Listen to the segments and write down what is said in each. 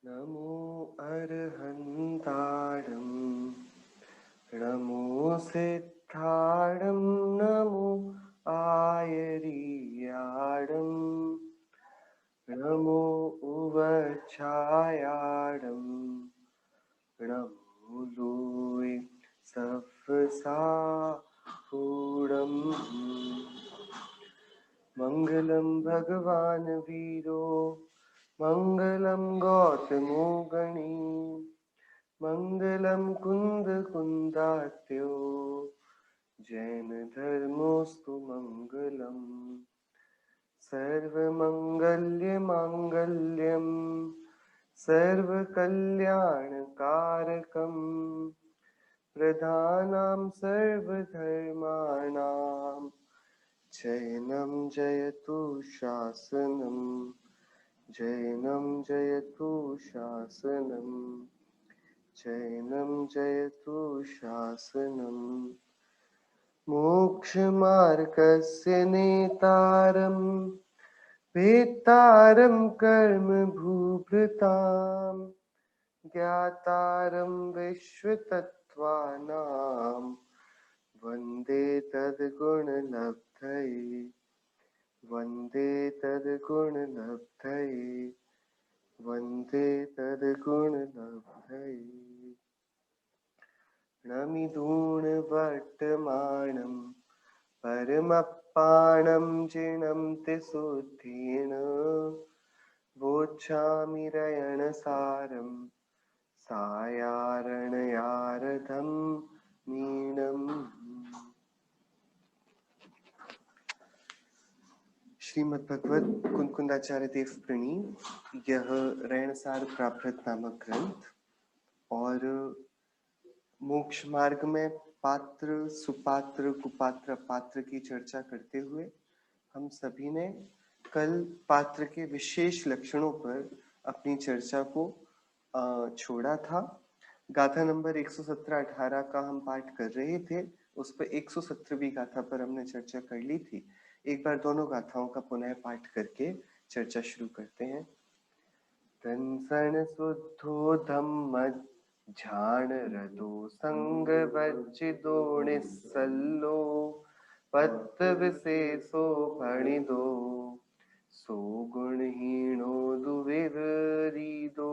नमो अर्हन्ताणं नमो सिद्धाणं नमो आयर्याणं नमो उवच्छायाणं नमो लोय सफ्साहूणम् मंगलम भगवान वीरो मंगलम गौतमो गणी मंगलम कुंद कुंदात्यो जैन धर्मोस्तु मंगलम सर्वमंगल्य मांगल्यम सर्वकल्याणकारकम प्रधानां सर्वधर्माणां जैनं जयतु शासनम् जैनं जयतु शासनम् जैनं जयतु शासनम् मोक्षमार्गस्य नेतारं वेत्तारं कर्मभूभृतां ज्ञातारं विश्वतत्त्वानां वन्दे तद्गुणलब्धये वन्दे तद्गुणलब्धये वन्दे तद्गुणलब्धये नमिदूणवर्तमानं परमप्पाणं जिनं तिसुद्धेन वोच्छामि रयणसारं सायारणयारधं मीनम्। श्रीमद् भगवत कुंकुंदाचार्य देव प्रणीत यह रैणसार प्राभृत नामक ग्रंथ और मोक्ष मार्ग में पात्र सुपात्र कुपात्र पात्र की चर्चा करते हुए हम सभी ने कल पात्र के विशेष लक्षणों पर अपनी चर्चा को छोड़ा था। गाथा नंबर 117-18 का हम पाठ कर रहे थे। उस पर 117वीं गाथा पर हमने चर्चा कर ली थी। एक बार दोनों गाथाओं का पुनः पाठ करके चर्चा शुरू करते हैं। तंसन शुद्धो धम्म झाण रदो संग वज्जिदो निस्सल्लो पत्त विशेषो भणिदो सो गुणहीणो दुविरीदो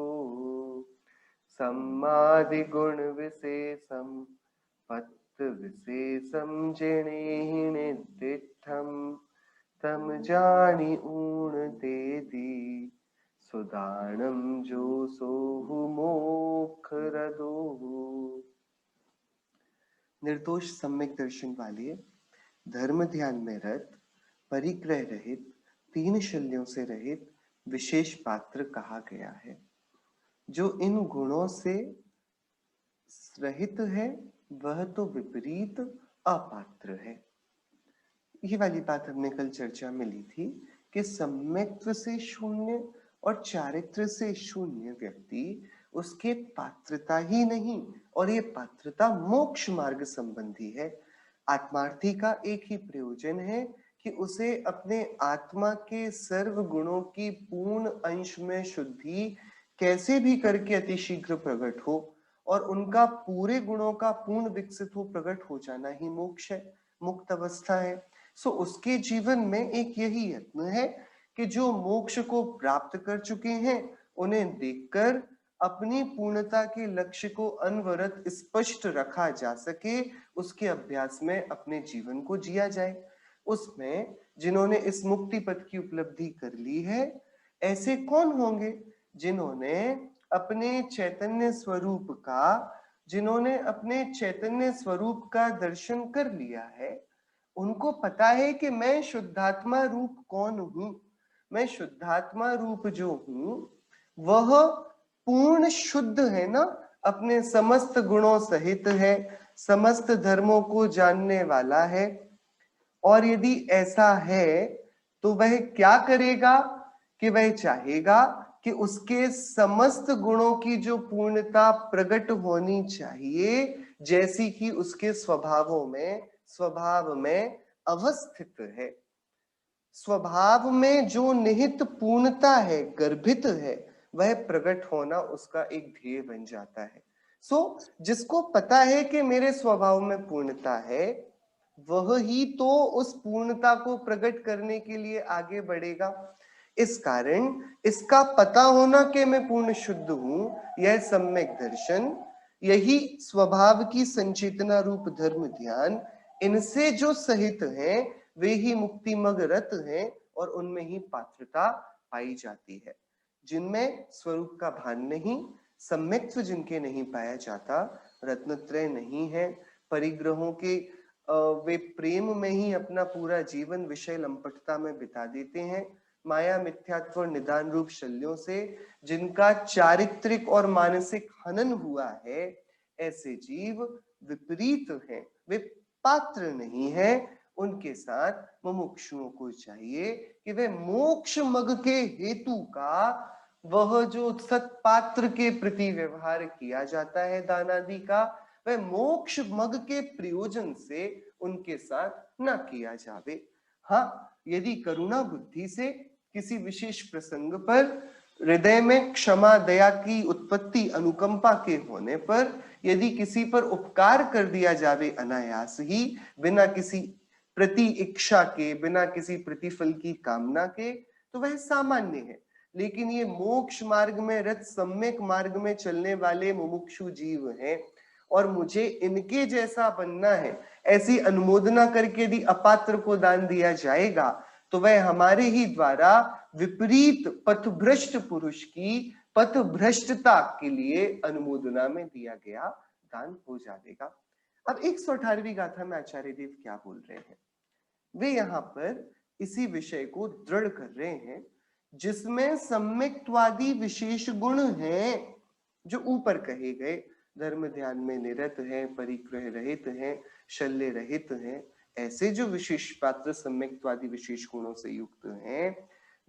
सम्मादि गुण विशेषम पत्त विशेषम जिणेहिणि दिठम तम जानी ऊण दे दी सुदानम जो सोहु मोख रदो। निर्दोष सम्यक दर्शन वाले धर्म ध्यान में रत परिग्रह रहित तीन शल्यों से रहित विशेष पात्र कहा गया है। जो इन गुणों से रहित है वह तो विपरीत अपात्र है। ये वाली बात हमने कल चर्चा में ली थी कि सम्यक्त्व से शून्य और चारित्र से शून्य व्यक्ति उसके पात्रता ही नहीं और ये पात्रता मोक्ष मार्ग संबंधी है। आत्मार्थी का एक ही प्रयोजन है कि उसे अपने आत्मा के सर्व गुणों की पूर्ण अंश में शुद्धि कैसे भी करके अतिशीघ्र प्रकट हो और उनका पूरे गुणों का पूर्ण विकसित हो प्रकट हो जाना ही मोक्ष है, मुक्त अवस्था है। सो उसके जीवन में एक यही यत्न है कि जो मोक्ष को प्राप्त कर चुके हैं उन्हें देखकर अपनी पूर्णता के लक्ष्य को अनवरत स्पष्ट रखा जा सके, उसके अभ्यास में अपने जीवन को जिया जाए। उसमें जिन्होंने इस मुक्ति पथ की उपलब्धि कर ली है ऐसे कौन होंगे? जिन्होंने अपने चैतन्य स्वरूप का दर्शन कर लिया है। उनको पता है कि मैं शुद्धात्मा रूप कौन हूं। मैं शुद्धात्मा रूप जो हूं वह पूर्ण शुद्ध है ना, अपने समस्त गुणों सहित है, समस्त धर्मों को जानने वाला है। और यदि ऐसा है तो वह क्या करेगा कि वह चाहेगा कि उसके समस्त गुणों की जो पूर्णता प्रकट होनी चाहिए जैसी कि उसके स्वभाव में अवस्थित है। स्वभाव में जो निहित पूर्णता है, गर्भित है, वह प्रकट होना उसका एक ध्येय बन जाता है। जिसको पता है कि मेरे स्वभाव में पूर्णता है, वह ही तो उस पूर्णता को प्रकट करने के लिए आगे बढ़ेगा। इस कारण इसका पता होना कि मैं पूर्ण शुद्ध हूं, यह सम्यक दर्शन, यही स्वभाव की संचेतना रूप धर्म ध्यान, इनसे जो सहित हैं वे ही मुक्ति मग रत हैं और उनमें ही पात्रता पाई जाती है। जिनमें स्वरूप का भान नहीं, सम्यक्त्व जिनके नहीं पाया जाता, रत्नत्रय नहीं है, परिग्रहों के वे प्रेम में ही अपना पूरा जीवन विषय लंपटता में बिता देते हैं, माया मिथ्यात्व और निदान रूप शल्यों से जिनका चारित्रिक और मानसिक हनन हुआ है, ऐसे जीव विपरीत हैं, वे पात्र नहीं है। उनके साथ मुमुक्षुओं को चाहिए कि वे मोक्ष मग के हेतु का वह जो सत्पात्र के प्रति व्यवहार किया जाता है दान आदि का, वह मोक्ष मग के प्रयोजन से उनके साथ न किया जावे। हाँ, यदि करुणा बुद्धि से किसी विशेष प्रसंग पर हृदय में क्षमा दया की उत्पत्ति अनुकंपा के होने पर यदि किसी पर उपकार कर दिया जावे अनायास ही, बिना किसी प्रति इच्छा के, बिना किसी प्रतिफल की कामना के, तो वह सामान्य है। लेकिन ये मोक्ष मार्ग में रत सम्यक मार्ग में चलने वाले मुमुक्षु जीव हैं और मुझे इनके जैसा बनना है, ऐसी अनुमोदना करके यदि अपात्र को दान दिया जाएगा तो वह हमारे ही द्वारा विपरीत पथभ्रष्ट पुरुष की पथभ्रष्टता के लिए अनुमोदना में दिया गया दान हो जाएगा। अब 118वीं गाथा में आचार्य देव क्या बोल रहे हैं? वे यहाँ पर इसी विषय को दृढ़ कर रहे हैं जिसमें सम्यक्त्वादी विशेष गुण हैं जो ऊपर कहे गए, धर्म ध्यान में निरत है, परिग्रह रहित है, शल्य रहित है, ऐसे जो विशेष पात्र सम्यक्त्वादी विशेष गुणों से युक्त हैं,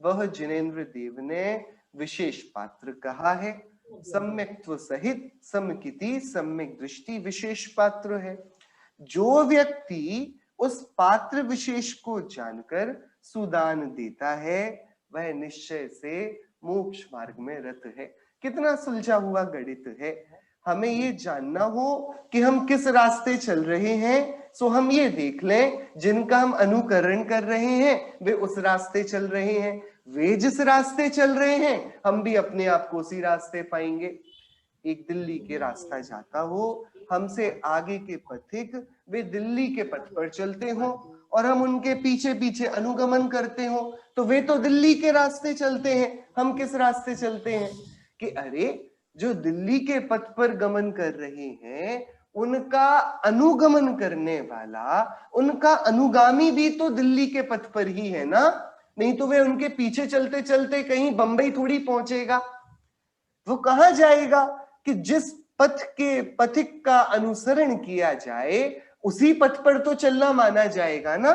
वह जिनेन्द्र देव ने विशेष पात्र कहा है। सम्यक्त्व सहित समकिति सम्यक दृष्टि विशेष पात्र है। जो व्यक्ति उस पात्र विशेष को जानकर सुदान देता है वह निश्चय से मोक्ष मार्ग में रत है। कितना सुलझा हुआ गणित है। हमें ये जानना हो कि हम किस रास्ते चल रहे हैं, सो हम ये देख लें जिनका हम अनुकरण कर रहे हैं वे उस रास्ते चल रहे हैं, वे जिस रास्ते चल रहे हैं हम भी अपने आप को उसी रास्ते पाएंगे। एक दिल्ली के रास्ता जाता हो, हमसे आगे के पथिक वे दिल्ली के पथ पर चलते हो और हम उनके पीछे पीछे अनुगमन करते हो, तो वे तो दिल्ली के रास्ते चलते हैं, हम किस रास्ते चलते हैं? कि अरे जो दिल्ली के पथ पर गमन कर रहे हैं उनका अनुगमन करने वाला, उनका अनुगामी भी तो दिल्ली के पथ पर ही है ना, नहीं तो वे उनके पीछे चलते चलते कहीं बंबई थोड़ी पहुंचेगा। वो कहां जाएगा कि जिस पथ के पथिक का अनुसरण किया जाए उसी पथ पर तो चलना माना जाएगा ना।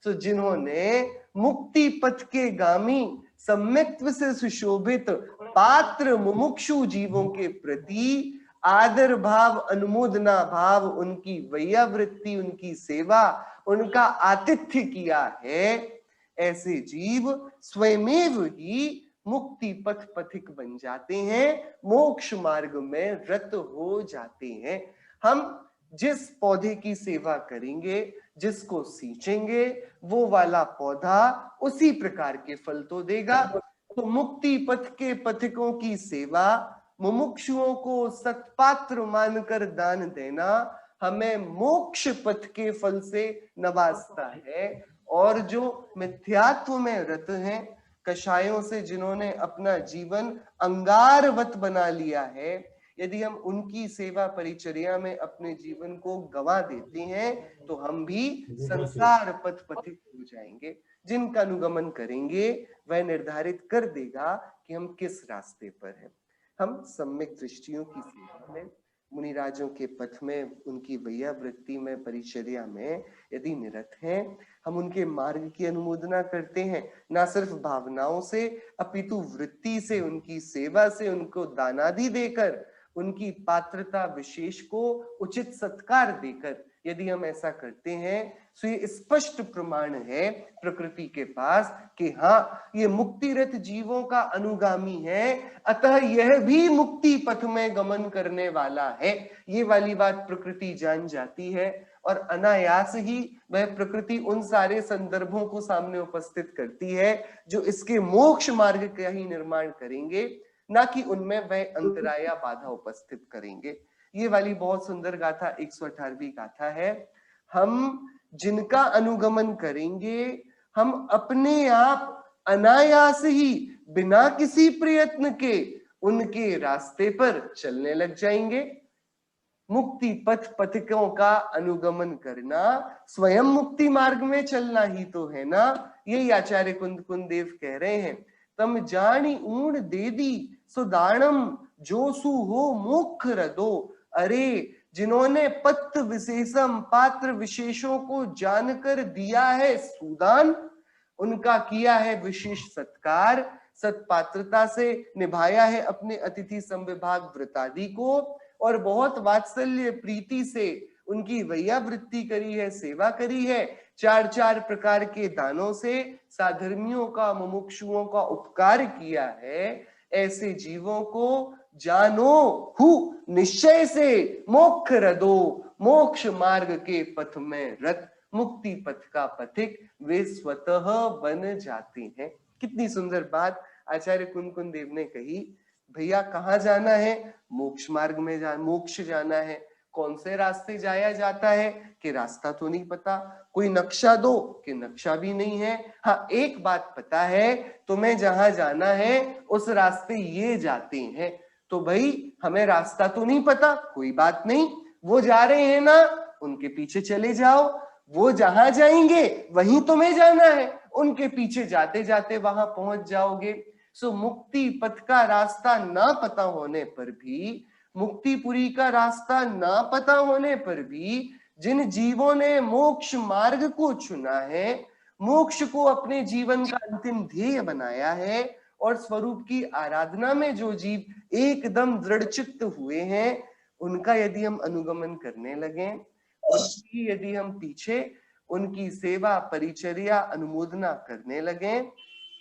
तो जिन्होंने मुक्ति पथ के गामी सम्यक्त्व से सुशोभित पात्र मुमुक्षु जीवों के प्रति आदर भाव, अनुमोदना भाव, उनकी वैयावृत्ति, उनकी सेवा, उनका आतिथ्य किया है, ऐसे जीव स्वयमेव ही मुक्ति पथ पथिक बन जाते हैं, मोक्ष मार्ग में रत हो जाते हैं। हम जिस पौधे की सेवा करेंगे, जिसको सींचेंगे, वो वाला पौधा उसी प्रकार के फल तो देगा। तो मुक्ति पथ के पथिकों की सेवा, मुमुक्षुओं को सत्पात्र मानकर दान देना हमें मोक्ष पथ के फल से नवाजता है। और जो मिथ्यात्व में रत हैं, कषायों से जिन्होंने अपना जीवन अंगारवत बना लिया है, यदि हम उनकी सेवा परिचर्या में अपने जीवन को गंवा देते हैं तो हम भी संसार पथ पथिक हो जाएंगे। जिनका अनुगमन करेंगे वह निर्धारित कर देगा कि हम किस रास्ते पर हैं। हम सम्यक दृष्टियों की सेवा में, मुनिराजों के पथ में, उनकी वैयावृत्ति में, परिचर्या में यदि निरत हैं, हम उनके मार्ग की अनुमोदना करते हैं, ना सिर्फ भावनाओं से अपितु वृत्ति से, उनकी सेवा से, उनको दानादि देकर, उनकी पात्रता विशेष को उचित सत्कार देकर, यदि हम ऐसा करते हैं तो ये स्पष्ट प्रमाण है प्रकृति के पास कि हाँ, ये मुक्तिरत जीवों का अनुगामी है, अतः यह भी मुक्ति पथ में गमन करने वाला है। ये वाली बात प्रकृति जान जाती है और अनायास ही वह प्रकृति उन सारे संदर्भों को सामने उपस्थित करती है जो इसके मोक्ष मार्ग का ही निर्माण करेंगे, ना कि उनमें वह अंतराय या बाधा उपस्थित करेंगे। ये वाली बहुत सुंदर गाथा 118वीं गाथा है। हम जिनका अनुगमन करेंगे, हम अपने आप अनायास ही बिना किसी प्रयत्न के उनके रास्ते पर चलने लग जाएंगे। मुक्ति पथ पथिकों का अनुगमन करना स्वयं मुक्ति मार्ग में चलना ही तो है ना। यही आचार्य कुंद देव कह रहे हैं, तम जानी ऊण देदी सुदानम जोसु हो मुख रदो। अरे जिन्होंने पत्र विशेषम पात्र विशेषों को जानकर दिया है सूदान, उनका किया है विशेष सत्कार, सत्पात्रता से निभाया है अपने अतिथि संविभाग व्रतादि को, और बहुत वात्सल्य प्रीति से उनकी वैयावृत्ति करी है, सेवा करी है, चार चार प्रकार के दानों से साधर्मियों का मुमुक्षुओं का उपकार किया है। ऐसे जीवों को जानो हु निश्चय से मोक्ष रदो, मोक्ष मार्ग के पथ में रत, मुक्ति पथ का पथिक वे स्वतः बन जाते हैं। कितनी सुंदर बात आचार्य कुंद देव ने कही। भैया कहाँ जाना है? मोक्ष मार्ग में मोक्ष जाना है। कौन से रास्ते जाया जाता है कि रास्ता तो नहीं पता, कोई नक्शा दो कि नक्शा भी नहीं है। हाँ, एक बात पता है, तुम्हें जहां जाना है उस रास्ते ये जाते हैं। तो भाई हमें रास्ता तो नहीं पता, कोई बात नहीं, वो जा रहे हैं ना, उनके पीछे चले जाओ। वो जहां जाएंगे वहीं तुम्हें जाना है, उनके पीछे जाते जाते वहां पहुंच जाओगे। सो मुक्ति पथ का रास्ता ना पता होने पर भी, मुक्तिपुरी का रास्ता ना पता होने पर भी, जिन जीवों ने मोक्ष मार्ग को चुना है, मोक्ष को अपने जीवन का अंतिम ध्येय बनाया है, और स्वरूप की आराधना में जो जीव एकदम दृढ़चित्त हुए हैं, उनका यदि हम अनुगमन करने लगे, उनकी यदि हम पीछे उनकी सेवा परिचर्या अनुमोदना करने लगे,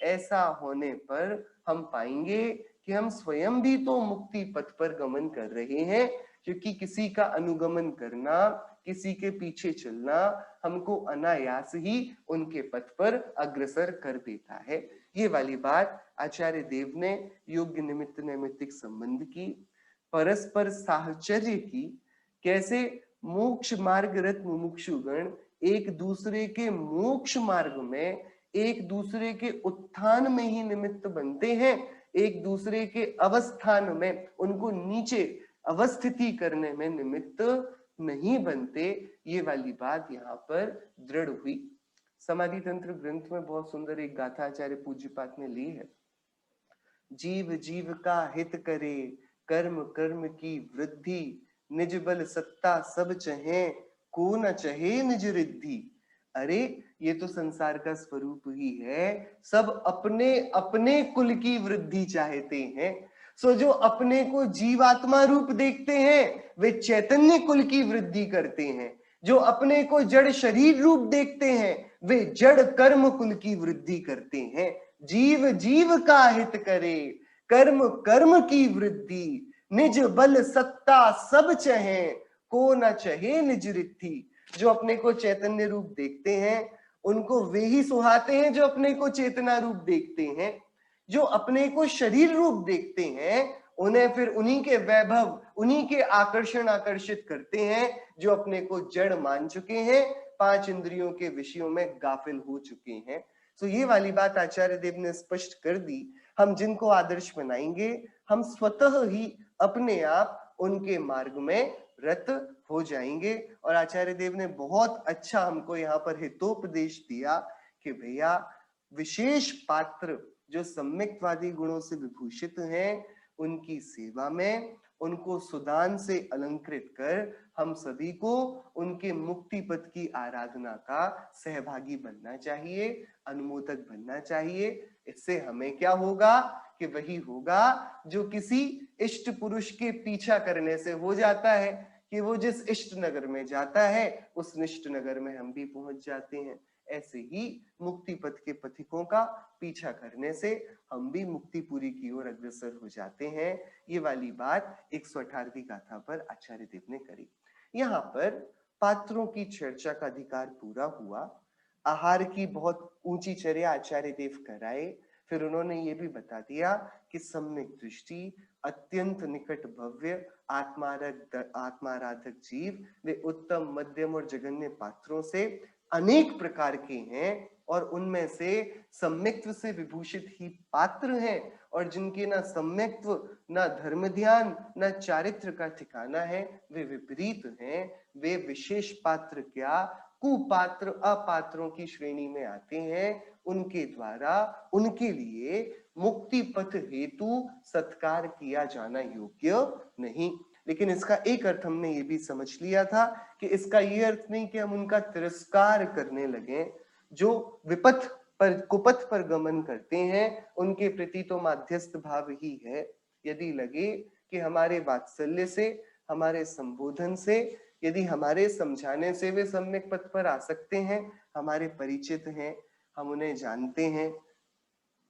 ऐसा होने पर हम पाएंगे कि हम स्वयं भी तो मुक्ति पथ पर गमन कर रहे हैं, क्योंकि किसी का अनुगमन करना, किसी के पीछे चलना हमको अनायास ही उनके पथ पर अग्रसर कर देता है। ये वाली बात आचार्य देव ने योग्य निमित्त नैमित्तिक संबंध की, परस्पर साहचर्य की, कैसे मोक्ष मार्ग रत मुमुक्षुगण एक दूसरे के मोक्ष मार्ग में, एक दूसरे के उत्थान में ही निमित्त बनते हैं, एक दूसरे के अवस्थान में, उनको नीचे अवस्थिति करने में निमित्त नहीं बनते। ये वाली बात यहाँ पर दृढ़ हुई। समाधि तंत्र ग्रंथ में बहुत सुंदर एक गाथा आचार्य पूज्यपाद ने ली है। जीव जीव का हित करे, कर्म कर्म की वृद्धि, निज बल सत्ता सब चहे, को न चहे निज रिद्धि। अरे ये तो संसार का स्वरूप ही है, सब अपने अपने कुल की वृद्धि चाहते हैं। सो जो अपने को जीवात्मा रूप देखते हैं वे चैतन्य कुल की वृद्धि करते हैं, जो अपने को जड़ शरीर रूप देखते हैं वे जड़ कर्म कुल की वृद्धि करते हैं। जीव जीव का हित करे, कर्म कर्म की वृद्धि, निज बल सत्ता सब चहे, को न चहे निज रिद्धि। जो अपने को चैतन्य रूप देखते हैं उनको वे ही सुहाते हैं जो अपने को चेतना रूप देखते हैं। जो अपने को शरीर रूप देखते हैं उन्हें फिर उन्हीं के वैभव, उन्हीं के आकर्षण आकर्षित करते हैं जो अपने को जड़ मान चुके हैं, पांच इंद्रियों के विषयों में गाफिल हो चुके हैं। तो ये वाली बात आचार्य देव ने स्पष्ट कर दी। हम जिनको आदर्श बनाएंगे हम स्वतः ही अपने आप उनके मार्ग में रत हो जाएंगे। और आचार्य देव ने बहुत अच्छा हमको यहाँ पर हितोपदेश दिया कि भैया विशेष पात्र जो सम्यक्तवादी गुणों से विभूषित हैं, उनकी सेवा में उनको सुदान से अलंकृत कर हम सभी को उनके मुक्ति पथ की आराधना का सहभागी बनना चाहिए, अनुमोदक बनना चाहिए। इससे हमें क्या होगा कि वही होगा जो किसी इष्ट पुरुष के पीछा करने से हो जाता है। कि वो जिस इष्ट नगर में जाता है उस निष्ठ नगर में हम भी पहुंच जाते हैं। ऐसे ही मुक्ति पथ के पथिकों का पीछा करने से हम भी मुक्तिपुरी की ओर अग्रसर हो जाते हैं। ये वाली बात 118वीं गाथा पर आचार्य देव ने करी। यहाँ पर पात्रों की चर्चा का अधिकार पूरा हुआ। आहार की बहुत ऊंची चर्या आचार्य देव कराए। फिर उन्होंने ये भी बता दिया कि सम्यक दृष्टि, अत्यंत निकट भव्य आत्माराधक जीव वे उत्तम, मध्यम और जघन्य पात्रों से अनेक प्रकार के हैं और उनमें से सम्यक्त्व से विभूषित ही पात्र हैं, और जिनके ना सम्यक्त्व, ना धर्म ध्यान, ना चारित्र का ठिकाना है, वे विपरीत हैं। वे विशेष पात्र क्या, कुपात्र, अपात्रों की श्रेणी में आते हैं। उनके द्वारा उनके लिए मुक्ति पथ हेतु सत्कार किया जाना योग्य नहीं। लेकिन इसका एक अर्थ हमने ये भी समझ लिया था कि इसका ये अर्थ नहीं कि हम उनका तिरस्कार करने लगे। जो विपथ पर, कुपथ पर गमन करते हैं, उनके प्रति तो माध्यस्थ भाव ही है। यदि लगे कि हमारे वात्सल्य से, हमारे संबोधन से, यदि हमारे समझाने से वे सम्यक पथ पर आ सकते हैं, हमारे परिचित हैं, हम उन्हें जानते हैं,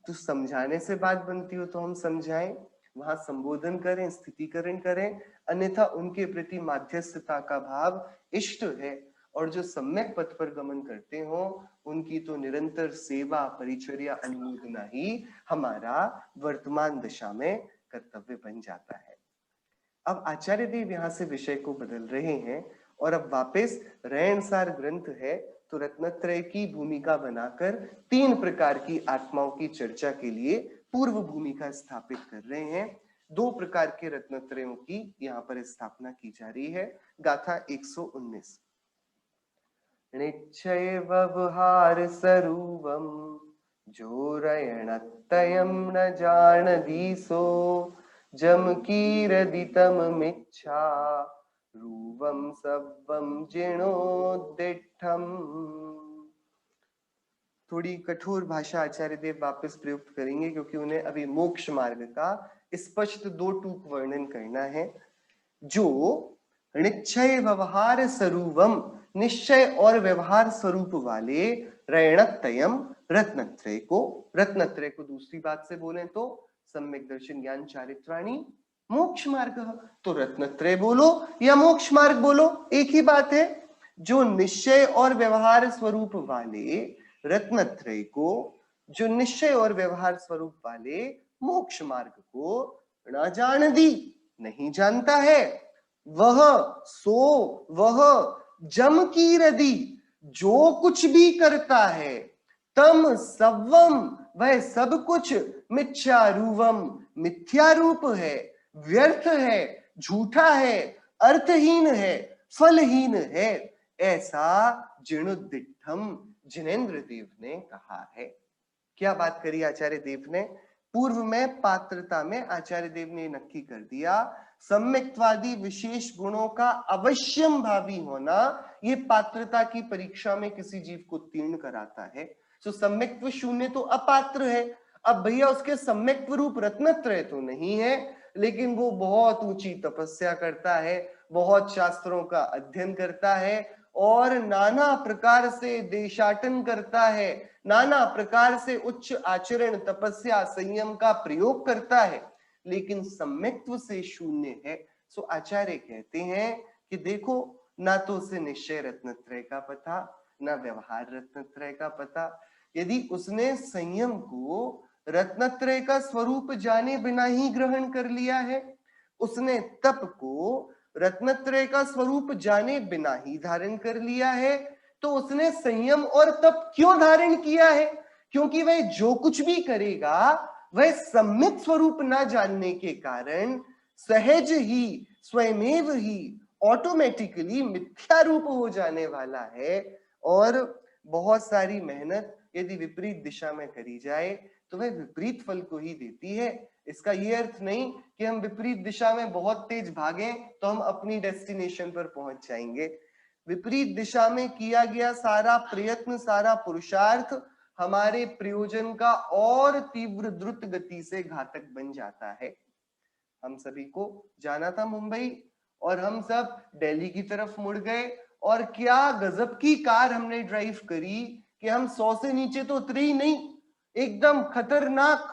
तो समझाने से बात बनती हो तो हम समझाएं, वहां संबोधन करें, स्थितिकरण करें। अन्यथा उनके प्रति माध्यस्थता का भाव इष्ट है। और जो सम्यक पथ पर गमन करते हो, उनकी तो निरंतर सेवा, परिचर्या, अनुमोदना ही हमारा वर्तमान दशा में कर्तव्य बन जाता है। अब आचार्य देव यहाँ से विषय को बदल रहे हैं और अब वापस रहनसार ग्रंथ है तो रत्नत्रय की भूमिका बनाकर 3 प्रकार की आत्माओं की चर्चा के लिए पूर्व भूमिका स्थापित कर रहे हैं। 2 प्रकार के रत्नत्रयों की यहाँ पर स्थापना की जा रही है। गाथा 119। निश्चय व्यवहार स्वरूपम जो रयणतयम न जान दीसो जम कीरदितम मिच्छा रूपम सवम जिणोदिठम। थोड़ी कठोर भाषा आचार्य देव वापस प्रयुक्त करेंगे क्योंकि उन्हें अभी मोक्ष मार्ग का स्पष्ट 2 टूक वर्णन करना है। जो निश्चय व्यवहार स्वरूपम, निश्चय और व्यवहार स्वरूप वाले रैणतयम रत्नत्रय को दूसरी बात से बोले तो सम्यक दर्शन ज्ञान चारित्राणी मोक्ष मार्ग। तो रत्नत्रय बोलो या मोक्ष मार्ग बोलो, एक ही बात है। जो निश्चय और व्यवहार स्वरूप वाले रत्नत्रय को, जो निश्चय और व्यवहार स्वरूप वाले मोक्ष मार्ग को न जान दी, नहीं जानता है, वह जम की रदी, जो कुछ भी करता है, तम सवम, वह सब कुछ मिथ्यारूपम, मिथ्या रूप है, व्यर्थ है, झूठा है, अर्थहीन है, फलहीन है, ऐसा जिणोदिठम जिनेन्द्र देव ने कहा है। क्या बात करी आचार्य देव ने? पूर्व में पात्रता में आचार्य देव ने नक्की कर दिया, सम्यक्त्वादी विशेष गुणों का अवश्यम भावी होना ये पात्रता की परीक्षा में किसी जीव को उत्तीर्ण कराता है। तो सम्यक्त्व शून्य तो अपात्र है। अब भैया उसके सम्यक्त्व रूप रत्नत्रय तो नहीं है, लेकिन वो बहुत ऊंची तपस्या करता है, बहुत शास्त्रों का अध्ययन करता है और नाना प्रकार से देशाटन करता है, नाना प्रकार से उच्च आचरण, तपस्या, संयम का प्रयोग करता है, लेकिन सम्यक्त्व से शून्य है। सो आचार्य कहते हैं कि देखो, ना तो उसे निश्चय रत्नत्रय का पता, ना व्यवहार रत्नत्रय का पता। यदि उसने संयम को रत्नत्रय का स्वरूप जाने बिना ही ग्रहण कर लिया है, उसने तप को रत्नत्रय का स्वरूप जाने बिना ही धारण कर लिया है, तो उसने संयम और तप क्यों धारण किया है? क्योंकि वह जो कुछ भी करेगा वह सम्यक स्वरूप ना जानने के कारण सहज ही, स्वयमेव ही, ऑटोमेटिकली मिथ्या रूप हो जाने वाला है। और बहुत सारी मेहनत यदि विपरीत दिशा में करी जाए तो वह विपरीत फल को ही देती है। इसका यह अर्थ नहीं कि हम विपरीत दिशा में बहुत तेज भागें तो हम अपनी डेस्टिनेशन पर पहुंच जाएंगे। विपरीत दिशा में किया गया सारा प्रयत्न, सारा पुरुषार्थ हमारे प्रयोजन का और तीव्र द्रुत गति से घातक बन जाता है। हम सभी को जाना था मुंबई और हम सब दिल्ली की तरफ मुड़ गए। और क्या गजब की कार हमने ड्राइव करी कि हम 100 से नीचे तो उतरे ही नहीं, एकदम खतरनाक।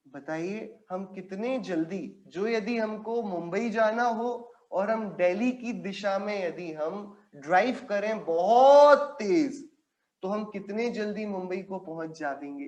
बताइए हम कितने जल्दी, जो यदि हमको मुंबई जाना हो और हम दिल्ली की दिशा में यदि हम ड्राइव करें बहुत तेज, तो हम कितने जल्दी मुंबई को पहुंच जाएंगे।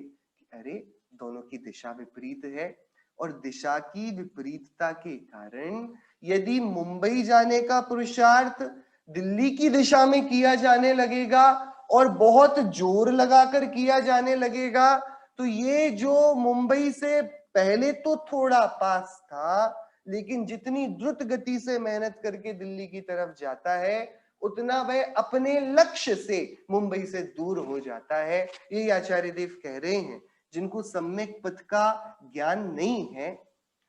अरे दोनों की दिशा विपरीत है, और दिशा की विपरीतता के कारण यदि मुंबई जाने का पुरुषार्थ दिल्ली की दिशा में किया जाने लगेगा और बहुत जोर लगाकर किया जाने लगेगा, तो ये जो मुंबई से पहले तो थोड़ा पास था, लेकिन जितनी द्रुत गति से मेहनत करके दिल्ली की तरफ जाता है, उतना वह अपने लक्ष्य से मुंबई से दूर हो जाता है। ये आचार्य देव कह रहे हैं, जिनको सम्यक पथ का ज्ञान नहीं है,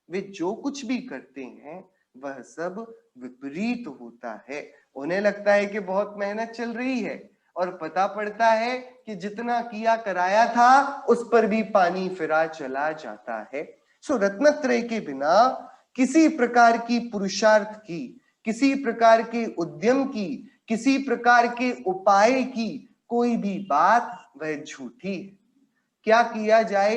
वे जो कुछ भी करते हैं वह सब विपरीत होता है। उन्हें लगता है कि बहुत मेहनत चल रही है, और पता पड़ता है कि जितना किया कराया था उस पर भी पानी फिरा चला जाता है। सो रत्नत्रय के बिना किसी प्रकार की पुरुषार्थ की, किसी प्रकार के उद्यम की, किसी प्रकार के उपाय की कोई भी बात वह झूठी है। क्या किया जाए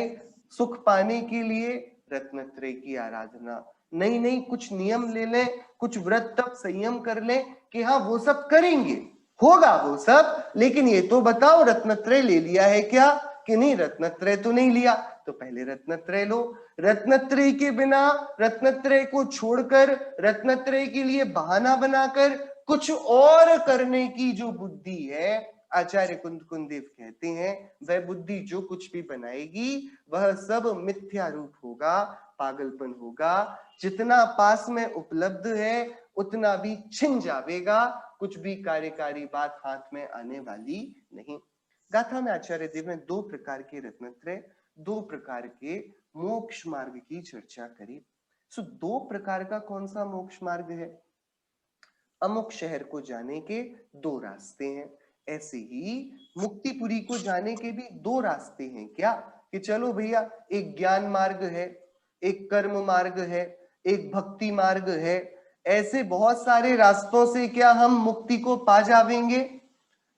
सुख पाने के लिए? रत्नत्रय की आराधना। नहीं नहीं, कुछ नियम ले लें, कुछ व्रत तप संयम कर लें कि हाँ वो सब करेंगे, होगा वो सब, लेकिन ये तो बताओ रत्नत्रय ले लिया है क्या? कि नहीं, रत्नत्रय तो नहीं लिया। तो पहले रत्नत्रय लो। रत्नत्रय के बिना, रत्नत्रय को छोड़कर, रत्नत्रय के लिए बहाना बनाकर कुछ और करने की जो बुद्धि है, आचार्य कुंदेव कहते हैं, वह बुद्धि जो कुछ भी बनाएगी वह सब मिथ्या रूप होगा, पागलपन होगा। जितना पास में उपलब्ध है उतना भी छिन जावेगा, कुछ भी कार्यकारी बात हाथ में आने वाली नहीं। गाथा में आचार्य देव ने दो प्रकार के रत्नत्रय, दो प्रकार के मोक्ष मार्ग की चर्चा करी। सो दो प्रकार का कौन सा मोक्ष मार्ग है? अमुक शहर को जाने के दो रास्ते हैं, ऐसे ही मुक्तिपुरी को जाने के भी दो रास्ते हैं क्या? कि चलो भैया, एक ज्ञान मार्ग है, एक कर्म मार्ग है, एक भक्ति मार्ग है, ऐसे बहुत सारे रास्तों से क्या हम मुक्ति को पा जावेंगे?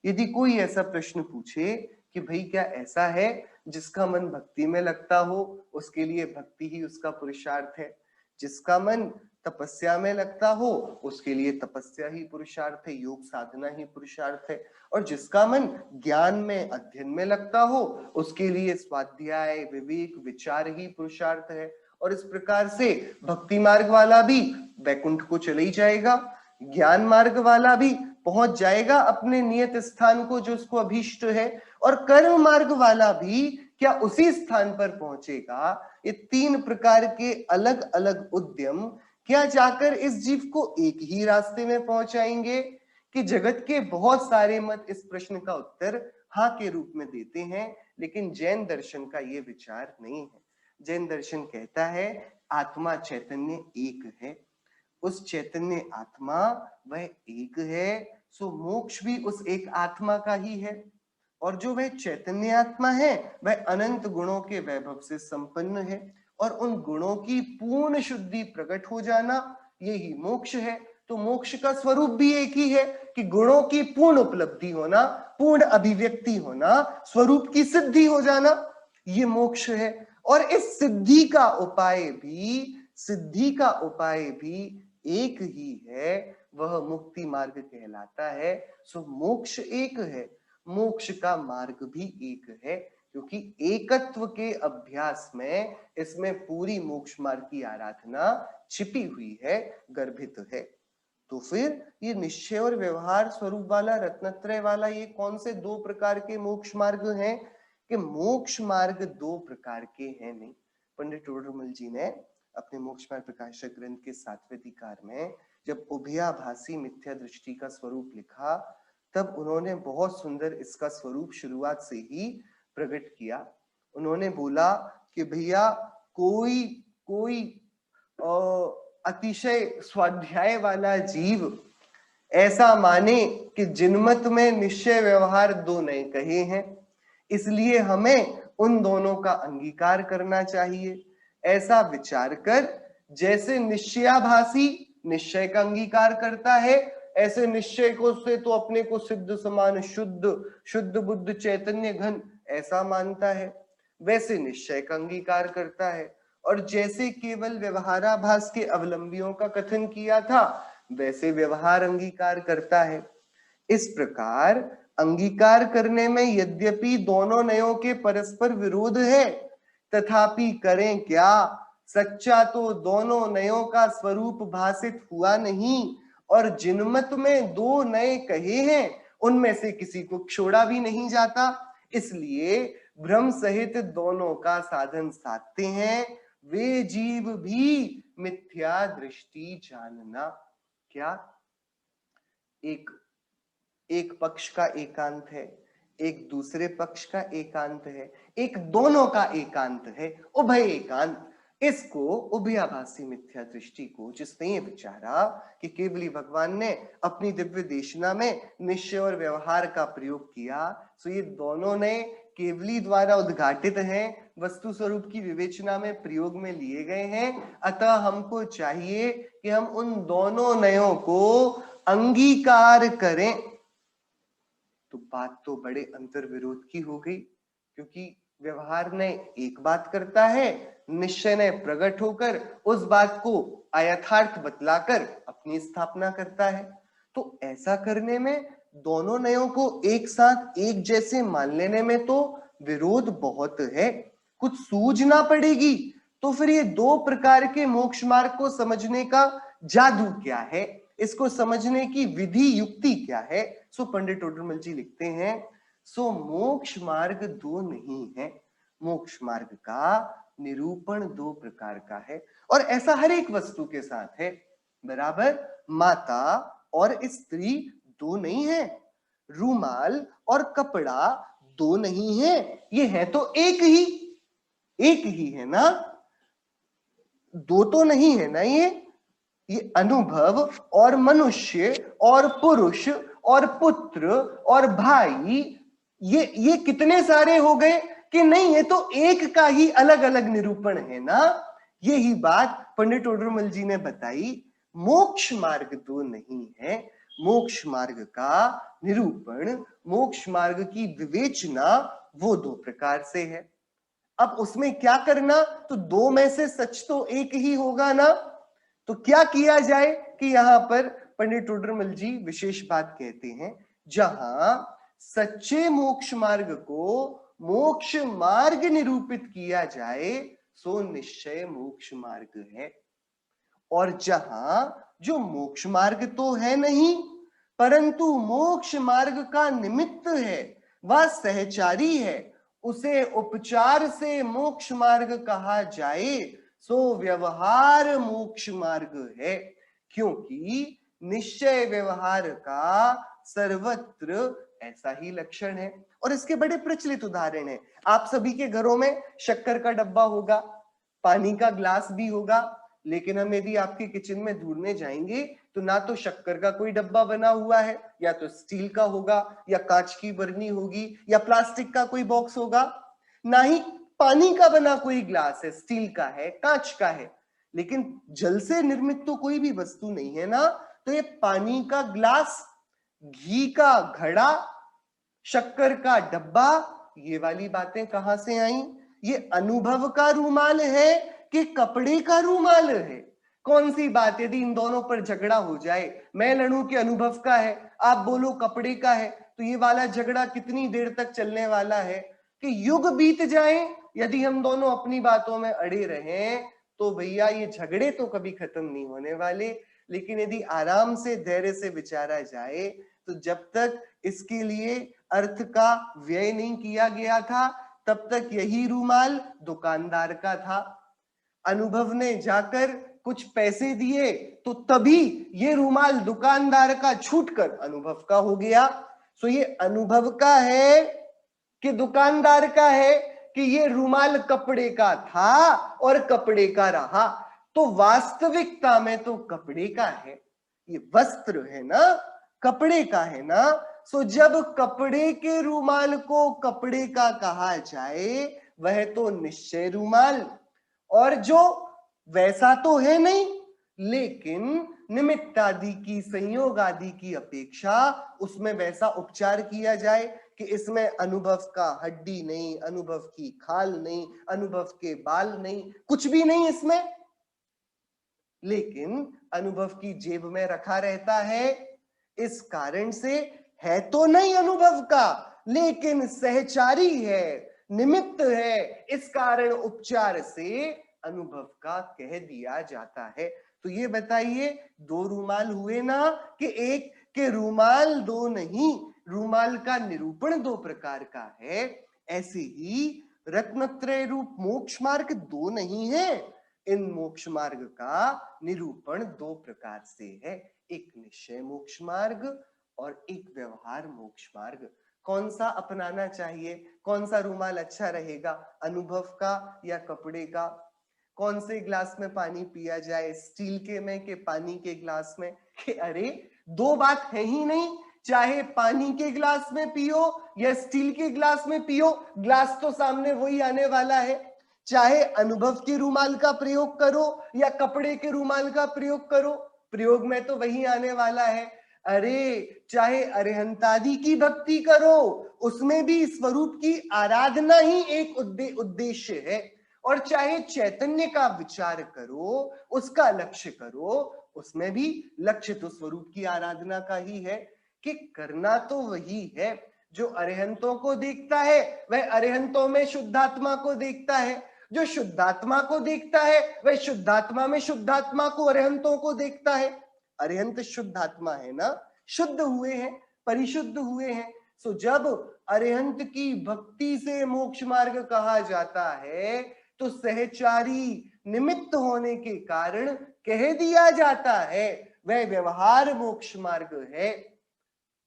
यदि कोई ऐसा प्रश्न पूछे कि भाई क्या ऐसा है जिसका मन भक्ति में लगता हो उसके लिए भक्ति ही उसका पुरुषार्थ है, जिसका मन तपस्या में लगता हो उसके लिए तपस्या ही पुरुषार्थ है, योग साधना ही पुरुषार्थ है, और जिसका मन ज्ञान में अध्ययन में लगता हो उसके लिए स्वाध्याय विवेक विचार ही पुरुषार्थ है। और इस प्रकार से भक्ति मार्ग वाला भी वैकुंठ को चले ही जाएगा, ज्ञान मार्ग वाला भी पहुंच जाएगा अपने नियत स्थान को जो उसको अभीष्ट है, और कर्म मार्ग वाला भी क्या उसी स्थान पर पहुंचेगा। ये तीन प्रकार के अलग अलग उद्यम क्या जाकर इस जीव को एक ही रास्ते में पहुंचाएंगे? कि जगत के बहुत सारे मत इस प्रश्न का उत्तर हाँ के रूप में देते हैं, लेकिन जैन दर्शन का ये विचार नहीं है। जैन दर्शन कहता है आत्मा चैतन्य एक है, उस चैतन्य आत्मा वह एक है, सो मोक्ष भी उस एक आत्मा का ही है, और जो वह चैतन्य आत्मा है वह अनंत गुणों के वैभव से संपन्न है, और उन गुणों की पूर्ण शुद्धि प्रकट हो जाना यही मोक्ष है। तो मोक्ष का स्वरूप भी एक ही है कि गुणों की पूर्ण उपलब्धि होना, पूर्ण अभिव्यक्ति होना, स्वरूप की सिद्धि हो जाना, ये मोक्ष है। और इस सिद्धि का उपाय भी एक ही है, वह मुक्ति मार्ग कहलाता है। सो मोक्ष एक है, मोक्ष का मार्ग भी एक है, क्योंकि एकत्व के अभ्यास में इसमें पूरी मोक्ष मार्ग की आराधना छिपी हुई है, गर्भित है। तो फिर ये निश्चय और व्यवहार स्वरूप वाला रत्नत्रय वाला ये कौन से दो प्रकार के मोक्ष मार्ग हैं? कि मोक्ष मार्ग दो प्रकार के हैं नहीं। पंडित टोडरमल जी ने अपने मोक्ष मार्ग प्रकाशक ग्रंथ के 7वें अधिकार में जब उभयाभासी मिथ्या दृष्टि का स्वरूप लिखा, तब उन्होंने बहुत सुंदर इसका स्वरूप शुरुआत से ही प्रकट किया। उन्होंने बोला कि भैया कोई अतिशय स्वाध्याय वाला जीव ऐसा माने कि जिनमत में निश्चय व्यवहार दो नए कहे हैं, इसलिए हमें उन दोनों का अंगीकार करना चाहिए, ऐसा विचार कर जैसे निश्चयाभासी निश्चय का अंगीकार करता है, ऐसे निश्चय को से तो अपने को सिद्ध समान शुद्ध शुद्ध बुद्ध चैतन्य घन ऐसा मानता है, वैसे निश्चय का अंगीकार करता है। और जैसे केवल व्यवहाराभास के अवलंबियों का कथन किया था, वैसे व्यवहार अंगीकार करता है। इस प्रकार अंगीकार करने में यद्यपि दोनों नयों के परस्पर विरोध है, तथापि करें क्या, सच्चा तो दोनों नयों का स्वरूप भासित हुआ नहीं, और जिन मत में दो नए कहे हैं उनमें से किसी को छोड़ा भी नहीं जाता। इसलिए भ्रम सहित दोनों का साधन साधते हैं, वे जीव भी मिथ्या दृष्टि जानना। क्या एक पक्ष का एकांत है, एक दूसरे पक्ष का एकांत है, एक दोनों का एकांत है, उभय एकांत। इसको उभयाभासी मिथ्या दृष्टि को जिसने ये विचारा कि केवली भगवान ने अपनी दिव्य देशना में निश्चय और व्यवहार का प्रयोग किया, तो ये दोनों ने केवली द्वारा उद्घाटित हैं, वस्तु स्वरूप की विवेचना में प्रयोग में लिए गए हैं। अतः हमको चाहिए कि हम उन दोनों नयों को अंगीकार करें। तो बात तो बड़े अंतर विरोध की हो गई, क्योंकि व्यवहार ने एक बात करता है, निश्चय ने प्रकट होकर उस बात को अयथार्थ बतलाकर अपनी स्थापना करता है। तो ऐसा करने में दोनों नयों को एक साथ एक जैसे मान लेने में तो विरोध बहुत है, कुछ सूझना पड़ेगी। तो फिर ये दो प्रकार के मोक्ष मार्ग को समझने का जादू क्या है, इसको समझने की विधि युक्ति क्या है। सो पंडित टोडरमल जी लिखते हैं, सो मोक्ष मार्ग दो नहीं है, मोक्ष मार्ग का निरूपण दो प्रकार का है। और ऐसा हर एक वस्तु के साथ है, बराबर। माता और स्त्री दो नहीं है, रूमाल और कपड़ा दो नहीं है, ये है तो एक ही है ना, दो तो नहीं है ना। ये अनुभव और मनुष्य और पुरुष और पुत्र और भाई, ये कितने सारे हो गए कि नहीं, ये तो एक का ही अलग अलग निरूपण है ना। यही बात पंडित टोडरमल जी ने बताई, मोक्ष मार्ग दो नहीं है, मोक्ष मार्ग का निरूपण, मोक्ष मार्ग की विवेचना वो दो प्रकार से है। अब उसमें क्या करना, तो दो में से सच तो एक ही होगा ना। तो क्या किया जाए कि यहां पर पंडित टोडरमल जी विशेष बात कहते हैं, जहां सच्चे मोक्ष मार्ग को मोक्ष मार्ग निरूपित किया जाए सो निश्चय मोक्ष मार्ग है। और जहां जो मोक्ष मार्ग तो है नहीं, परंतु मोक्ष मार्ग का निमित्त है, वह सहचारी है, उसे उपचार से मोक्ष मार्ग कहा जाए सो व्यवहार मोक्ष मार्ग है। क्योंकि निश्चय व्यवहार का सर्वत्र ऐसा ही लक्षण है। और इसके बड़े प्रचलित उदाहरण हैं। आप सभी के घरों में शक्कर का डब्बा होगा, पानी का ग्लास भी होगा, लेकिन हम यदि आपके किचन में ढूंढने जाएंगे तो ना तो शक्कर का कोई डब्बा बना हुआ है, या तो स्टील का होगा, या कांच की बरनी होगी, या प्लास्टिक का कोई बॉक्स होगा, ना ही पानी का बना कोई ग्लास है, स्टील का है, कांच का है। लेकिन जल से निर्मित तो कोई भी वस्तु नहीं है ना। तो ये पानी का ग्लास, घी का घड़ा, शक्कर का डब्बा, ये वाली बातें कहां से आई? ये अनुभव का रूमाल है कि कपड़े का रूमाल है? कौन सी बात, यदि इन दोनों पर झगड़ा हो जाए, मैं लड़ूं कि अनुभव का है, आप बोलो कपड़े का है, तो ये वाला झगड़ा कितनी देर तक चलने वाला है कि युग बीत जाए। यदि हम दोनों अपनी बातों में अड़े रहें तो भैया ये झगड़े तो कभी खत्म नहीं होने वाले। लेकिन यदि आराम से धैर्य से विचारा जाए तो जब तक इसके लिए अर्थ का व्यय नहीं किया गया था, तब तक यही रूमाल दुकानदार का था। अनुभव ने जाकर कुछ पैसे दिए तो तभी ये रूमाल दुकानदार का छूटकर अनुभव का हो गया। सो ये अनुभव का है कि दुकानदार का है कि ये रूमाल कपड़े का था और कपड़े का रहा। तो वास्तविकता में तो कपड़े का है, ये वस्त्र है ना, कपड़े का है ना। सो जब कपड़े के रूमाल को कपड़े का कहा जाए वह तो निश्चय रूमाल, और जो वैसा तो है नहीं, लेकिन निमित्त आदि की, संयोग आदि की अपेक्षा उसमें वैसा उपचार किया जाए कि इसमें अनुभव का हड्डी नहीं, अनुभव की खाल नहीं, अनुभव के बाल नहीं, कुछ भी नहीं इसमें, लेकिन अनुभव की जेब में रखा रहता है। इस कारण से है तो नहीं अनुभव का, लेकिन सहचारी है, निमित्त है, इस कारण उपचार से अनुभव का कह दिया जाता है। तो ये बताइए, दो रूमाल हुए ना, कि एक के रूमाल दो नहीं, रूमाल का निरूपण दो प्रकार का है। ऐसे ही रत्नत्रय रूप मोक्ष मार्ग दो नहीं है, इन मोक्ष मार्ग का निरूपण दो प्रकार से है, एक निश्चय मोक्ष मार्ग और एक व्यवहार मोक्ष मार्ग। कौन सा अपनाना चाहिए, कौन सा रूमाल अच्छा रहेगा, अनुभव का या कपड़े का? कौन से ग्लास में पानी पिया जाए, स्टील के में कि पानी के ग्लास में? कि अरे दो बात है ही नहीं, चाहे पानी के ग्लास में पियो या स्टील के ग्लास में पियो, ग्लास तो सामने वही आने वाला है। चाहे अनुभव के रूमाल का प्रयोग करो या कपड़े के रूमाल का प्रयोग करो, प्रयोग में तो वही आने वाला है। अरे चाहे अरिहंतादि की भक्ति करो, उसमें भी स्वरूप की आराधना ही एक उद्देश्य है। और चाहे चैतन्य का विचार करो, उसका लक्ष्य करो, उसमें भी लक्ष्य तो स्वरूप की आराधना का ही है। कि करना तो वही है, जो अरिहंतों को देखता है वह अरिहंतों में शुद्धात्मा को देखता है, जो शुद्धात्मा को देखता है वह शुद्धात्मा में शुद्धात्मा को, अरिहंतों को देखता है। अरिहंत शुद्धात्मा है ना, शुद्ध हुए हैं, परिशुद्ध हुए हैं। सो जब अरिहंत की भक्ति से मोक्ष मार्ग कहा जाता है, तो सहचारी निमित्त होने के कारण कह दिया जाता है वह व्यवहार मोक्ष मार्ग है।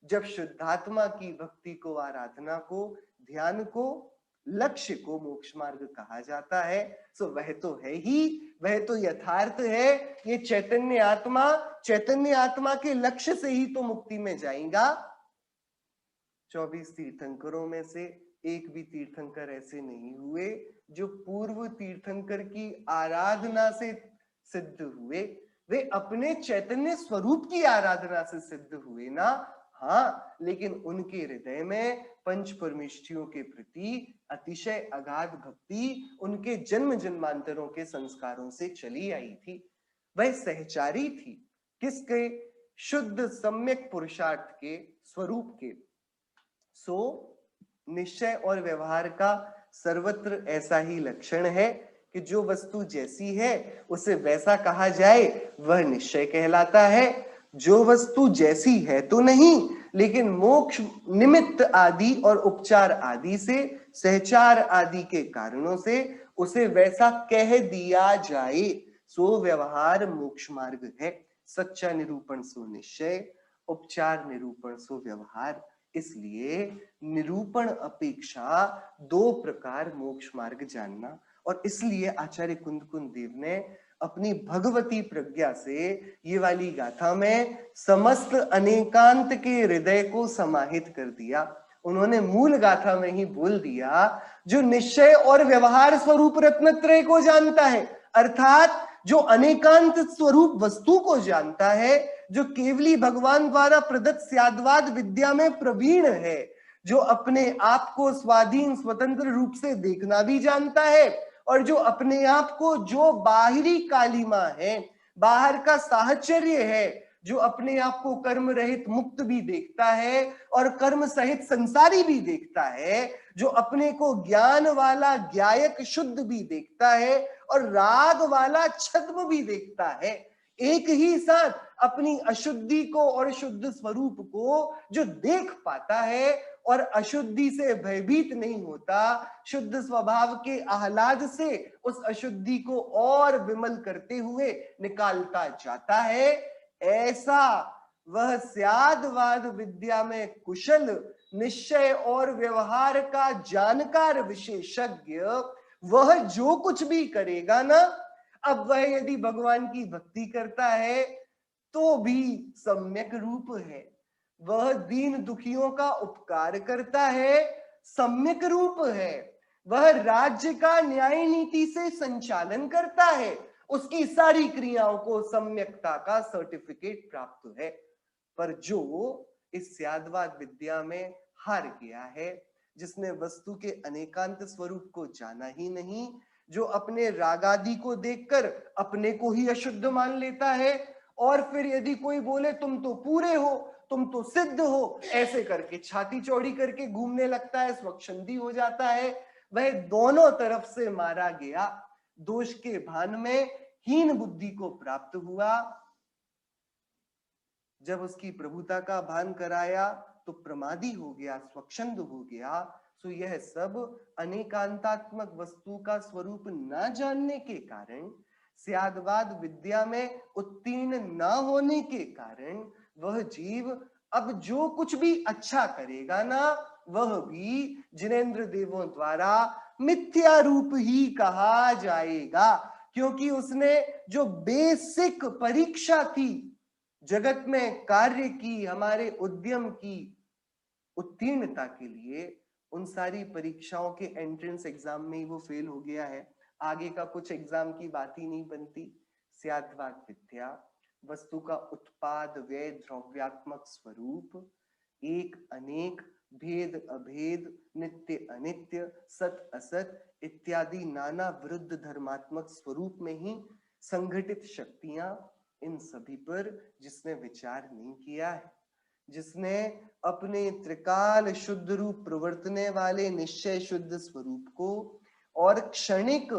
जब शुद्धात्मा की भक्ति को, आराधना को, ध्यान को, लक्ष्य को मोक्ष मार्ग कहा जाता है, सो वह तो है ही, वह तो यथार्थ है। ये चैतन्य आत्मा के लक्ष्य से ही तो मुक्ति में जाएगा। 24 तीर्थंकरों में से एक भी तीर्थंकर ऐसे नहीं हुए जो पूर्व तीर्थंकर की आराधना से सिद्ध हुए, वे अपने चैतन्य स्वरूप की आराधना से सिद्ध हुए ना। हाँ, लेकिन उनके हृदय में पंच परमेष्ठियों के प्रति अतिशय अगाध भक्ति उनके जन्म जन्मांतरों के संस्कारों से चली आई थी। वह सहचारी थी किसके? शुद्ध सम्यक पुरुषार्थ के, स्वरूप के। सो निश्चय और व्यवहार का सर्वत्र ऐसा ही लक्षण है कि जो वस्तु जैसी है उसे वैसा कहा जाए, वह निश्चय कहलाता है। जो वस्तु जैसी है तो नहीं, लेकिन मोक्ष निमित्त आदि और उपचार आदि से, सहचार आदि के कारणों से उसे वैसा कह दिया जाए, सो व्यवहार मोक्ष मार्ग है। सच्चा निरूपण सो निश्चय, उपचार निरूपण सो व्यवहार। इसलिए निरूपण अपेक्षा दो प्रकार मोक्ष मार्ग जानना। और इसलिए आचार्य कुंद देव ने अपनी भगवती प्रज्ञा से ये वाली गाथा में समस्त अनेकांत के हृदय को समाहित कर दिया। उन्होंने मूल गाथा में ही बोल दिया, जो निश्चय और व्यवहार स्वरूप रत्नत्रय को जानता है, अर्थात जो अनेकांत स्वरूप वस्तु को जानता है, जो केवली भगवान द्वारा प्रदत्त स्याद्वाद विद्या में प्रवीण है, जो अपने आप को स्वाधीन स्वतंत्र रूप से देखना भी जानता है, और जो अपने आप को, जो बाहरी कालिमा है, बाहर का साहचर्य है, जो अपने आप को कर्म रहित मुक्त भी देखता है और कर्म सहित संसारी भी देखता है, जो अपने को ज्ञान वाला ज्ञायक शुद्ध भी देखता है और राग वाला छद्म भी देखता है, एक ही साथ अपनी अशुद्धि को और शुद्ध स्वरूप को जो देख पाता है और अशुद्धि से भयभीत नहीं होता, शुद्ध स्वभाव के आह्लाद से उस अशुद्धि को और विमल करते हुए निकालता जाता है, ऐसा वह स्याद्वाद विद्या में कुशल, निश्चय और व्यवहार का जानकार विशेषज्ञ, वह जो कुछ भी करेगा ना, अब वह यदि भगवान की भक्ति करता है तो भी सम्यक रूप है, वह दीन दुखियों का उपकार करता है, सम्यक रूप है, वह राज्य का न्याय नीति से संचालन करता है उसकी सारी क्रियाओं को सम्यकता का सर्टिफिकेट प्राप्त है। पर जो इस स्याद्वाद विद्या में हार गया है, जिसने वस्तु के अनेकांत स्वरूप को जाना ही नहीं, जो अपने रागादि को देखकर अपने को ही अशुद्ध मान लेता है, और फिर यदि कोई बोले तुम तो पूरे हो, तुम तो सिद्ध हो, ऐसे करके छाती चौड़ी करके घूमने लगता है, स्वच्छंदी हो जाता है, वह दोनों तरफ से मारा गया। दोष के भान में हीन बुद्धि को प्राप्त हुआ, जब उसकी प्रभुता का भान कराया तो प्रमादी हो गया, स्वच्छंद हो गया। तो यह सब अनेकांतात्मक वस्तु का स्वरूप न जानने के कारण, स्याद्वाद विद्या में उत्तीर्ण न होने के कारण, वह जीव अब जो कुछ भी अच्छा करेगा ना, वह भी जिनेंद्र देवों द्वारा मिथ्या रूप ही कहा जाएगा, क्योंकि उसने जो बेसिक परीक्षा थी जगत में कार्य की, हमारे उद्यम की उत्तीर्णता के लिए, उन सारी परीक्षाओं के एंट्रेंस एग्जाम में ही वो फेल हो गया है। आगे का कुछ एग्जाम की बात ही नहीं बनती। स्याद्वाद विद्या वस्तु का उत्पाद व्यय द्रव्यात्मक स्वरूप, एक अनेक, भेद अभेद, नित्य अनित्य, सत असत इत्यादि नाना विरुद्ध धर्मात्मक स्वरूप में ही संघटित शक्तियां, इन सभी पर जिसने विचार नहीं किया है, जिसने अपने त्रिकाल शुद्ध रूप प्रवर्तने वाले निश्चय शुद्ध स्वरूप को और क्षणिक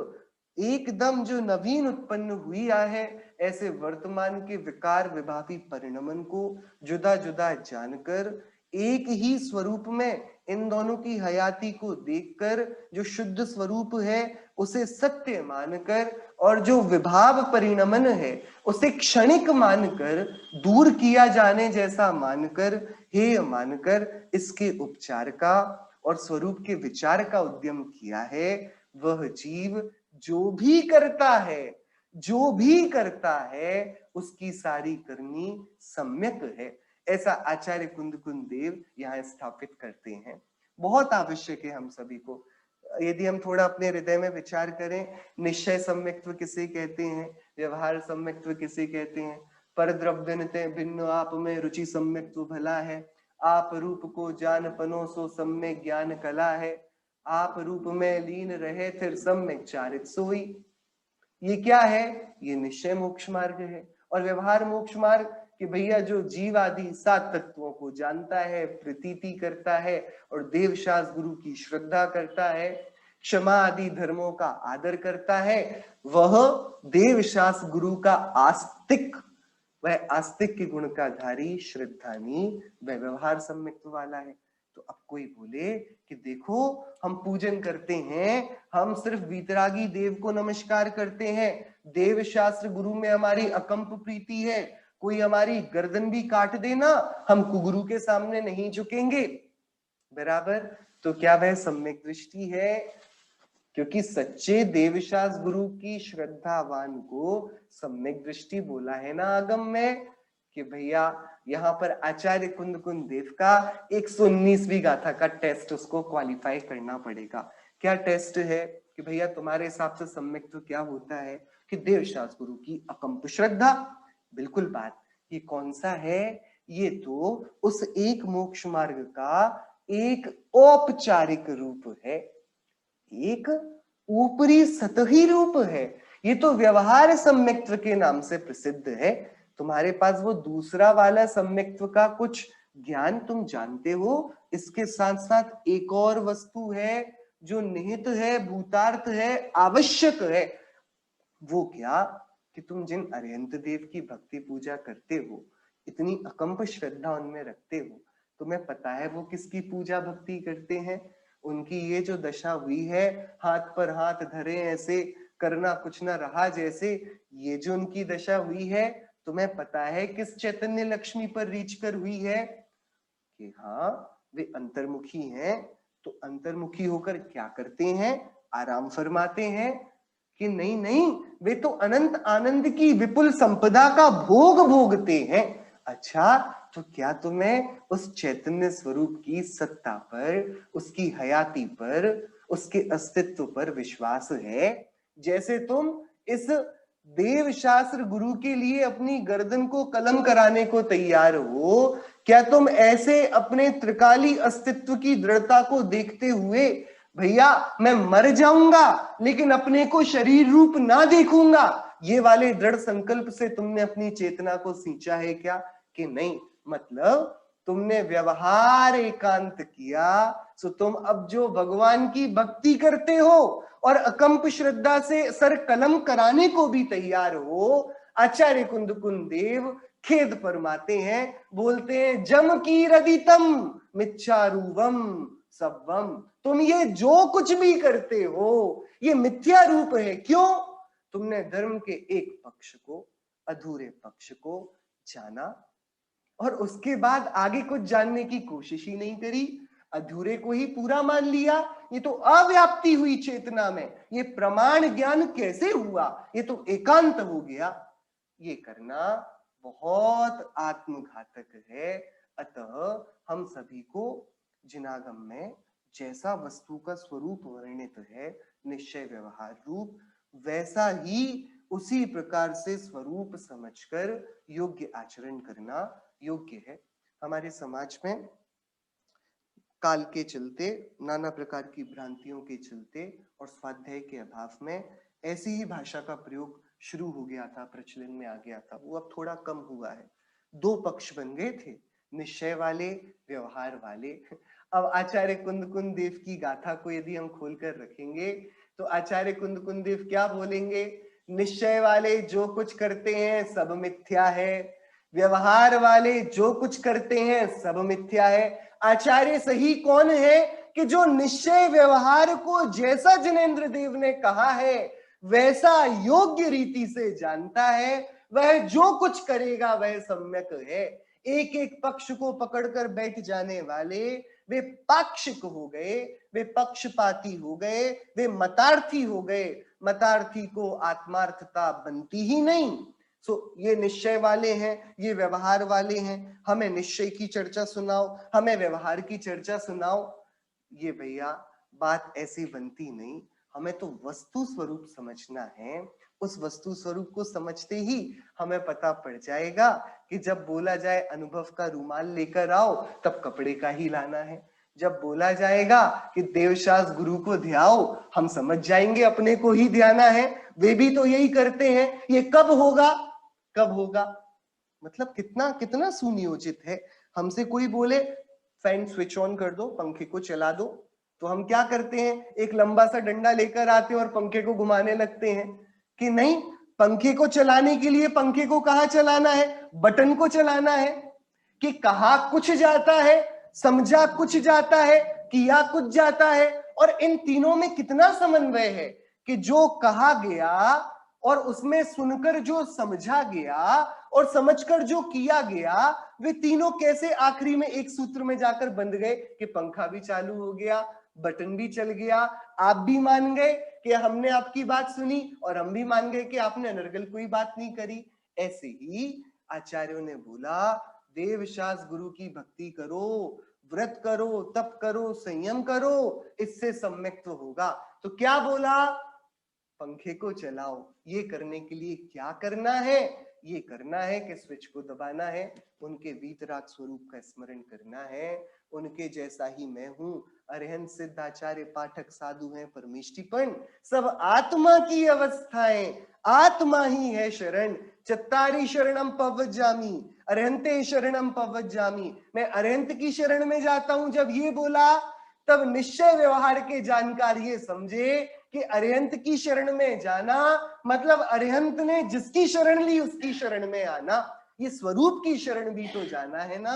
एकदम जो नवीन उत्पन्न हुआ है ऐसे वर्तमान के विकार विभावी परिणमन को जुदा जुदा जानकर, एक ही स्वरूप में इन दोनों की हयाती को देखकर जो शुद्ध स्वरूप है उसे सत्य मानकर, और जो विभाव परिणमन है उसे क्षणिक मानकर, दूर किया जाने जैसा मानकर, हेय मानकर इसके उपचार का और स्वरूप के विचार का उद्यम किया है, वह जीव जो भी करता है, जो भी करता है उसकी सारी करनी सम्यक है। ऐसा आचार्य कुंद देव यहाँ स्थापित करते हैं। बहुत आवश्यक है हम सभी को, यदि हम थोड़ा अपने हृदय में विचार करें, निश्चय सम्यक्त्व किसे कहते हैं, व्यवहार सम्यक्त्व किसे कहते हैं, पर द्रव्यनते भिन्न आप में रुचि सम्यक्त्व भला है, आप रूप को जान पनो सो सम्यक ज्ञान कला है, आप रूप में लीन रहे फिर सम्यक चारित सोई। ये क्या है? ये निश्चय मोक्ष मार्ग है। और व्यवहार मोक्ष मार्ग कि भैया जो जीव आदि 7 तत्वों को जानता है, प्रतीति करता है और देवशास्त्र गुरु की श्रद्धा करता है, क्षमा आदि धर्मों का आदर करता है, वह देवशास्त्र गुरु का आस्तिक, वह आस्तिक के गुण का धारी, श्रद्धानी, वह व्यवहार सम्यक्त्व वाला है। तो अब कोई बोले कि देखो हम पूजन करते हैं, हम सिर्फ वीतरागी देव को नमस्कार करते हैं, देव शास्त्र गुरु में हमारी अकंप प्रीति है, कोई हमारी गर्दन भी काट देना हम कुगुरु के सामने नहीं झुकेंगे, बराबर। तो क्या वह सम्यक दृष्टि है? क्योंकि सच्चे देवशास्त्र गुरु की श्रद्धावान को सम्यक दृष्टि बोला है ना आगम में, कि भैया यहाँ पर आचार्य कुंद देव का 119वीं गाथा का टेस्ट उसको क्वालिफाई करना पड़ेगा। क्या टेस्ट है? कि भैया तुम्हारे हिसाब से सम्यक तो क्या होता है? कि देवशास्त्र गुरु की अकंप श्रद्धा। बिल्कुल बात, ये कौन सा है? ये तो उस एक मोक्ष मार्ग का एक औपचारिक रूप है, एक ऊपरी सतही रूप है। ये तो व्यवहार सम्यक्त्व के नाम से प्रसिद्ध है। तुम्हारे पास वो दूसरा वाला सम्यक्त्व का कुछ ज्ञान तुम जानते हो, इसके साथ साथ एक और वस्तु है जो निहित है, भूतार्थ है, आवश्यक है। वो क्या? कि तुम जिन अरिहंत देव की भक्ति पूजा करते हो, इतनी अकंप श्रद्धा उनमें रखते हो, तुम्हें पता है वो किसकी पूजा भक्ति करते हैं? उनकी ये जो दशा हुई है, हाथ पर हाथ धरे ऐसे करना कुछ ना रहा जैसे, ये जो उनकी दशा हुई है, तुम्हें पता है किस चैतन्य लक्ष्मी पर रीच कर हुई है? कि हाँ, वे अंतर्मुखी हैं। तो अंतर्मुखी होकर क्या करते हैं? आराम फरमाते हैं। कि नहीं नहीं, वे तो अनंत आनंद की विपुल संपदा का भोग भोगते हैं। अच्छा, तो क्या तुम्हें उस चैतन्य स्वरूप की सत्ता पर, उसकी हयाती पर, उसके अस्तित्व पर विश्वास है? जैसे तुम इस देव शास्त्र गुरु के लिए अपनी गर्दन को कलम कराने को तैयार हो, क्या तुम ऐसे अपने त्रिकाली अस्तित्व की दृढ़ता को देखते हुए भैया मैं मर जाऊंगा लेकिन अपने को शरीर रूप ना देखूंगा, ये वाले दृढ़ संकल्प से तुमने अपनी चेतना को सींचा है क्या कि नहीं? मतलब तुमने व्यवहार एकांत किया, सो तुम अब जो भगवान की भक्ति करते हो और अकंप श्रद्धा से सर कलम कराने को भी तैयार हो, आचार्य कुंदकुंद देव खेद फरमाते हैं, बोलते हैं जम की रदितम मिच्छारूपम सब्बम, तुम ये जो कुछ भी करते हो ये मिथ्या रूप है। क्यों? तुमने धर्म के एक पक्ष को, अधूरे पक्ष को जाना और उसके बाद आगे कुछ जानने की कोशिश ही नहीं करी, अधूरे को ही पूरा मान लिया। ये तो अव्याप्ति हुई चेतना में, ये प्रमाण ज्ञान कैसे हुआ? ये तो एकांत हो गया। ये करना बहुत आत्मघातक है। अतः हम सभी को जिनागम में जैसा वस्तु का स्वरूप वर्णित है निश्चय व्यवहार रूप, वैसा ही उसी प्रकार से स्वरूप समझकर योग्य आचरण करना योग्य है। हमारे समाज में काल के चलते, नाना प्रकार की भ्रांतियों के चलते और स्वाध्याय के अभाव में ऐसी ही भाषा का प्रयोग शुरू हो गया था, प्रचलन में आ गया था। वो अब थोड़ा कम हुआ है। दो पक्ष बन गए थे, निश्चय वाले, व्यवहार वाले। अब आचार्य कुंदकुंद देव की गाथा को यदि हम खोलकर रखेंगे तो आचार्य कुंदकुंद देव क्या बोलेंगे? निश्चय वाले जो कुछ करते हैं सब मिथ्या है, व्यवहार वाले जो कुछ करते हैं सब मिथ्या है। आचार्य सही कौन है कि जो निश्चय व्यवहार को जैसा जिनेंद्र देव ने कहा है वैसा योग्य रीति से जानता है, वह जो कुछ करेगा वह सम्यक है। एक एक पक्ष को पकड़कर बैठ जाने वाले वे पाक्षिक हो गए, वे पक्षपाती हो गए, वे मतार्थी हो गए। मतार्थी को आत्मार्थता बनती ही नहीं। सो ये निश्चय वाले हैं, ये व्यवहार वाले हैं, हमें निश्चय की चर्चा सुनाओ, हमें व्यवहार की चर्चा सुनाओ। ये भैया बात ऐसी बनती नहीं। हमें तो वस्तु स्वरूप समझना है। उस वस्तु स्वरूप को समझते ही हमें पता पड़ जाएगा कि जब बोला जाए अनुभव का रूमाल लेकर आओ तब कपड़े का ही लाना है। जब बोला जाएगा कि देवशास्त्र गुरु को ध्याओ, हम समझ जाएंगे अपने को ही ध्याना है, वे भी तो यही करते हैं। ये कब होगा? कब होगा? मतलब कितना कितना सुनियोजित है। हमसे कोई बोले फैन स्विच ऑन कर दो, पंखे को चला दो, तो हम क्या करते हैं? एक लंबा सा डंडा लेकर आते हैं और पंखे को घुमाने लगते हैं कि नहीं, पंखे को चलाने के लिए पंखे को कहां चलाना है? बटन को चलाना है। कि कहा कुछ जाता है, समझा कुछ जाता है, किया कुछ जाता है, और इन तीनों में कितना समन्वय है कि जो कहा गया और उसमें सुनकर जो समझा गया और समझकर जो किया गया, वे तीनों कैसे आखिरी में एक सूत्र में जाकर बंध गए कि पंखा भी चालू हो गया, बटन भी चल गया, आप भी मान गए कि हमने आपकी बात सुनी और हम भी मान गए कि आपने अनर्गल कोई बात नहीं करी। ऐसे ही आचार्यों ने बोला देवशास्त्र गुरु की भक्ति करो, व्रत करो, तप करो, संयम करो, इससे सम्यक तो होगा। तो क्या बोला? पंखे को चलाओ। ये करने के लिए क्या करना है? ये करना है कि स्विच को दबाना है, उनके वीतराग स्वरूप का स्मरण करना है। उनके जैसा ही मैं हूं, अरहंत सिद्धाचार्य पाठक साधु हैं परमेष्टिपन, सब आत्मा की अवस्थाएं, आत्मा ही है शरण। चत्तारी शरणम पवज्जामि, अरहंते शरणम पवज्जामि। मैं अरहंत की शरण में जाता हूं। जब ये बोला तब निश्चय व्यवहार के जानकार ये समझे कि अरिहंत की शरण में जाना मतलब अरिहंत ने जिसकी शरण ली उसकी शरण में आना। ये स्वरूप की शरण भी तो जाना है ना।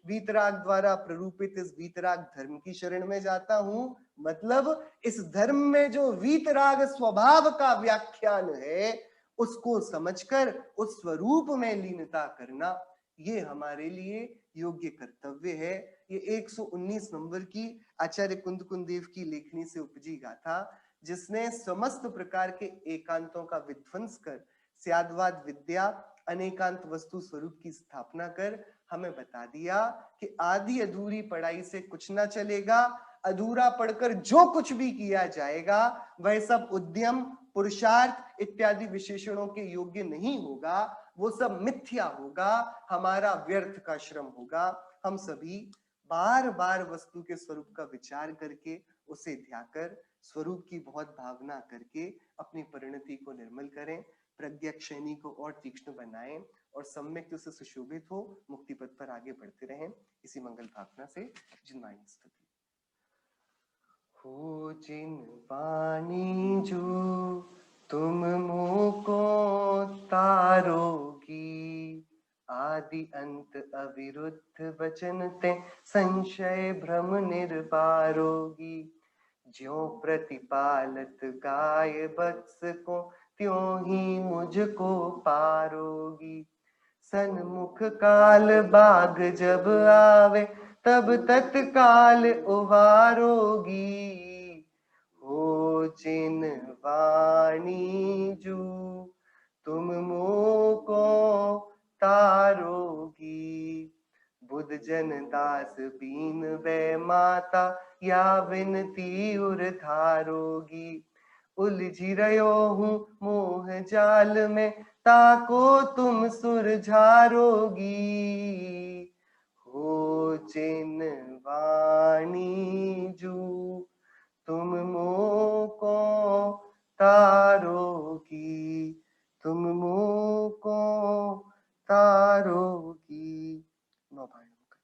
वीतराग द्वारा प्ररूपित इस वीतराग धर्म की शरण में जाता हूं, मतलब इस धर्म में जो वीतराग स्वभाव का व्याख्यान है उसको समझकर उस स्वरूप में लीनता करना, ये हमारे लिए योग्य कर्तव्य है। ये 119 नंबर की आचार्य कुंदकुंद देव की लेखनी से उपजी गाथा, जिसने समस्त प्रकार के एकांतों का विध्वंस कर स्याद्वाद विद्या अनेकांत वस्तु स्वरूप की स्थापना कर हमें बता दिया कि आधी अधूरी पढ़ाई से कुछ ना चलेगा। अधूरा पढ़कर जो कुछ भी किया जाएगा वह सब उद्यम पुरुषार्थ इत्यादि विशेषणों के योग्य नहीं होगा, वो सब मिथ्या होगा, हमारा व्यर्थ का श्रम होगा। हम सभी बार बार वस्तु के स्वरूप का विचार करके, उसे ध्याकर, स्वरूप की बहुत भावना करके अपनी परिणति को निर्मल करें, प्रज्ञा क्षणी को और तीक्ष्ण बनाएं और सम्यक से सुशोभित हो मुक्ति पथ पर आगे बढ़ते रहें। इसी मंगल भावना से जिनवाणी स्तुति। हो जिन वाणी जो तुम मोको तारोगी, आदि अंत अविरुद्ध वचन ते संशय भ्रम निर्वारोगी। ज्यों प्रतिपालत गाय वत्स को, त्यों ही मुझको पारोगी। सन्मुख काल बाग जब आवे, तब तत्काल उबारोगी। हो जिन वाणी जू तुम मोको तारोगी, बुध जन दास बीन वे माता, या विनती उर धारोगी। उलझी रहो हूँ मोह जाल में, ताको तुम सुरझारोगी। हो जिन वाणी जू तुम मोको तारोगी, तुम मोको तारोगी। नौ भाइयों का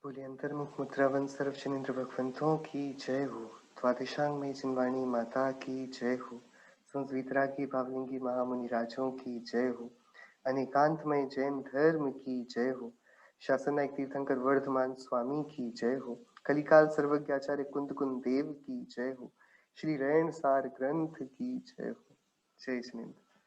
बोले अंतर्मुख मुद्रावन सर्व शनीन्द्र भगवंतों की जय हो। द्वादशांग में जिनवाणी माता की जय हो। संस्वीतरा की भावलिंगी महामुनि राजों की जय हो। अनेकांतमय जैन धर्म की जय हो। शासन नायक तीर्थंकर वर्धमान स्वामी की जय हो। कलिकाल सर्वज्ञ आचार्य कुंद कुंद देव की जय हो। श्री रैण सार ग्रंथ की जय हो। जय जिनेन्द्र।